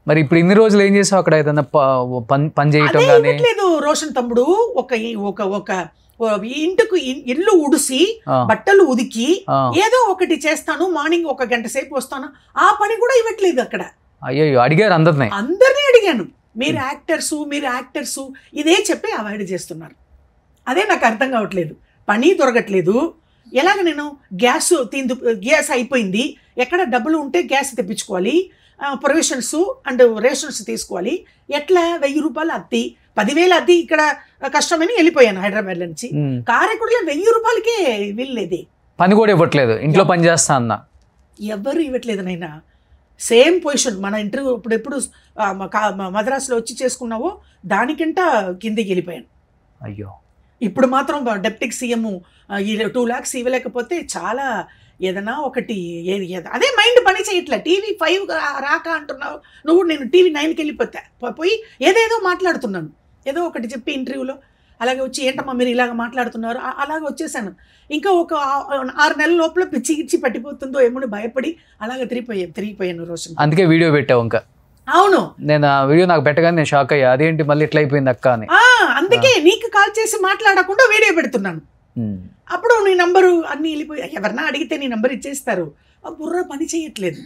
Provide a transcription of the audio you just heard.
మరి ఇప్పుడు ఇన్ని రోజులు ఏం చేసావు అక్కడ? ఏదైనా పని చేయటం కానీ లేదు రోషన్ తమ్ముడు. ఒక ఒక ఒక ఇంటికి ఇల్లు ఉడిసి బట్టలు ఉదికి ఏదో ఒకటి చేస్తాను, మార్నింగ్ 1 గంట సేపు వస్తాను, ఆ పని కూడా ఇవ్వట్లేదు అక్కడ. అయ్యో, అడిగారు అందరినీ అడిగాను. మీరు యాక్టర్స్ ఇదే చెప్పి అవాయిడ్ చేస్తున్నారు. అదే నాకు అర్థం కావట్లేదు. పని దొరకట్లేదు. ఎలాగ నేను గ్యాస్ అయిపోయింది, ఎక్కడ డబ్బులు ఉంటే గ్యాస్ తెప్పించుకోవాలి, ప్రొవిషన్స్ అండ్ రేషన్స్ తీసుకోవాలి. ఎట్లా 1000 రూపాయలు అద్దె, 10,000 అద్దె ఇక్కడ కష్టమని వెళ్ళిపోయాను హైదరాబాద్ నుంచి. కారైకుడిలో 1000 రూపాయలకే వీల్లేది. పని కూడా ఇవ్వట్లేదు, ఇంట్లో పని చేస్తా అన్న ఎవరు ఇవ్వట్లేదు నైనా. సేమ్ పొజిషన్ మన ఇంటర్వ్యూ ఎప్పుడు మద్రాసులో వచ్చి చేసుకున్నావో దానికంట కిందికి వెళ్ళిపోయాను. అయ్యో, ఇప్పుడు మాత్రం డిప్యూటీ సీఎం 2 lakhs ఇవ్వలేకపోతే చాలా ఏదైనా ఒకటి అదే మైండ్ పని చేయట్లే. టీవీ 5 రాక అంటున్నావు నువ్వు, నేను టీవీ 9కి వెళ్ళిపోతా పోయి ఏదేదో మాట్లాడుతున్నాను, ఏదో ఒకటి చెప్పి ఇంటర్వ్యూలో. అలాగే వచ్చి ఏంటమ్మా మీరు ఇలాగ మాట్లాడుతున్నారు, అలాగే వచ్చేసాను. ఇంకా ఒక 6 నెలల లోపల పిచ్చి గిచ్చి పట్టిపోతుందో ఏమో భయపడి అలాగే తిరిగిపోయాను రోషన్. అందుకే వీడియో పెట్టావు ఇంకా? అవును, నేను ఆ వీడియో నాకు పెట్టగానే నేను షాక్ అయ్యా, అదేంటి మళ్ళీ ఇట్లా అయిపోయింది అక్క అని. అందుకే నీకు కాల్ చేసి మాట్లాడకుండా వీడియో పెడుతున్నాను. అప్పుడు నీ నంబరు అన్ని వెళ్ళిపోయి ఎవరన్నా అడిగితే నీ నంబర్ ఇచ్చేస్తారు. ఆ బుర్ర పని చేయట్లేదు.